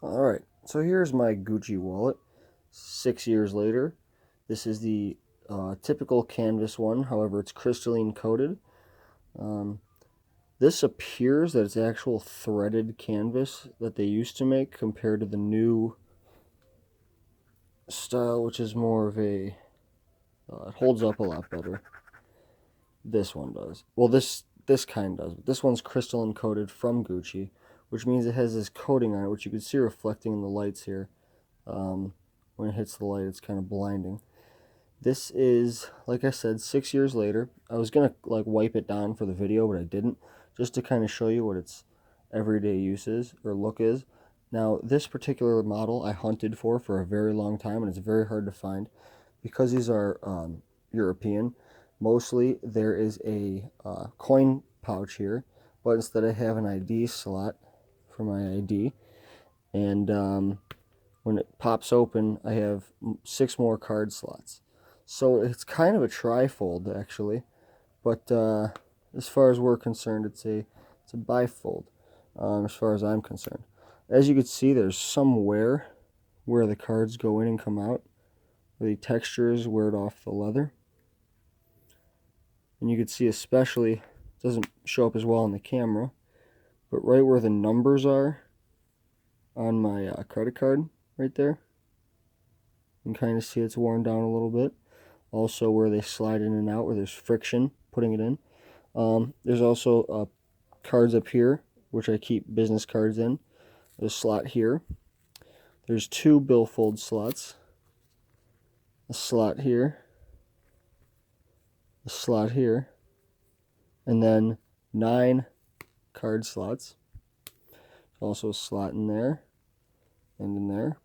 Alright, so here's my Gucci wallet 6 years later. This is the typical canvas one, however it's crystalline coated. Um, this appears that it's actual threaded canvas that they used to make compared to the new style, which is more of a, it holds up a lot better. This one does. Well, this kind does. But this one's crystalline coated from Gucci, which means it has this coating on it, which you can see reflecting in the lights here. When it hits the light, it's kind of blinding. This is, like I said, 6 years later. I was gonna like wipe it down for the video, but I didn't, just to kind of show you what its everyday use is or look is. Now, this particular model I hunted for a very long time, and it's very hard to find because these are European. Mostly, there is a coin pouch here, but instead I have an ID slot for my ID, and when it pops open, I have 6 more card slots. So it's kind of a trifold, actually. But as far as we're concerned, it's a bifold, as far as I'm concerned. As you can see, there's some wear where the cards go in and come out. Where the texture is weared off the leather. And you can see especially, it doesn't show up as well on the camera, but right where the numbers are on my credit card, right there, you can kind of see it's worn down a little bit. Also where they slide in and out, where there's friction putting it in. There's also cards up here, which I keep business cards in. There's a slot here. There's 2 billfold slots. A slot here. A slot here. And then 9 card slots. Also a slot in there and in there.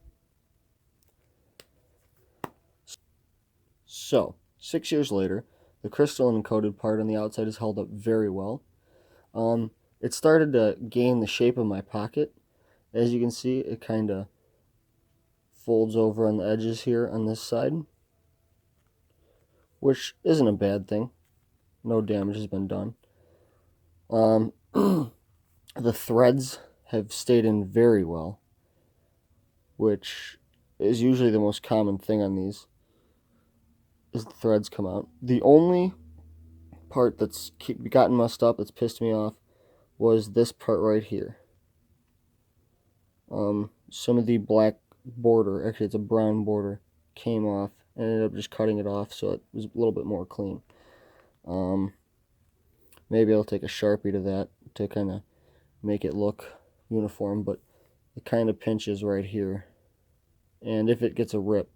So, 6 years later, the crystalline coated part on the outside is held up very well. It started to gain the shape of my pocket. As you can see, it kind of folds over on the edges here on this side, which isn't a bad thing. No damage has been done. The threads have stayed in very well, which is usually the most common thing on these, is the threads come out. The only part that's gotten messed up, that's pissed me off, was this part right here. Some of the black border, actually it's a brown border, came off, and I ended up just cutting it off so it was a little bit more clean. Maybe I'll take a Sharpie to that to kind of make it look uniform, but it kind of pinches right here. And if it gets a rip,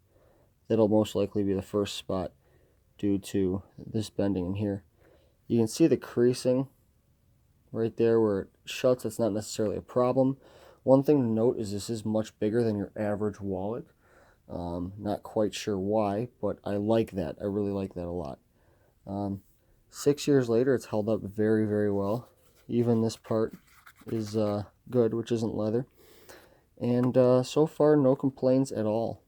that'll most likely be the first spot due to this bending in here. You can see the creasing right there where it shuts. That's not necessarily a problem. One thing to note is this is much bigger than your average wallet. Not quite sure why, but I like that. I really like that a lot. 6 years later, it's held up very, very well. Even this part is good, which isn't leather. And so far, no complaints at all.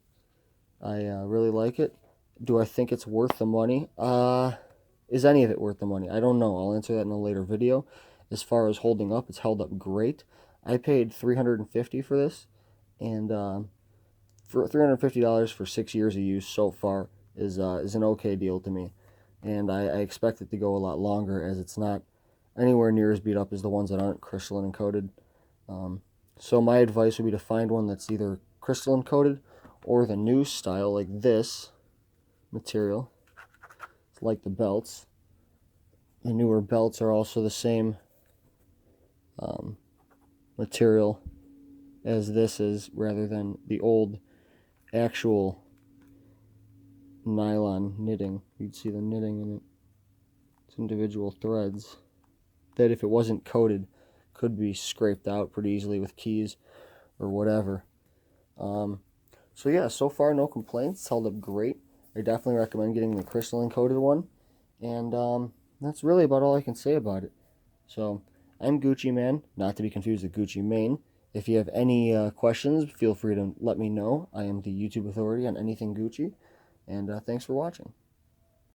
I really like it. Do I think it's worth the money? Is any of it worth the money? I don't know. I'll answer that in a later video. As far as holding up, it's held up great. I paid $350 for this, and for $350 for 6 years of use so far is an okay deal to me. And I expect it to go a lot longer, as it's not anywhere near as beat up as the ones that aren't crystalline coated. So my advice would be to find one that's either crystalline coated or the new style, like this material. It's like the belts. The newer belts are also the same material as this is, rather than the old actual nylon knitting. You'd see the knitting in it. It's individual threads that, if it wasn't coated, could be scraped out pretty easily with keys or whatever. So yeah, so far no complaints. It's held up great. I definitely recommend getting the crystalline coated one. And that's really about all I can say about it. So I'm Gucci Man, not to be confused with Gucci Mane. If you have any questions, feel free to let me know. I am the YouTube authority on anything Gucci. And thanks for watching.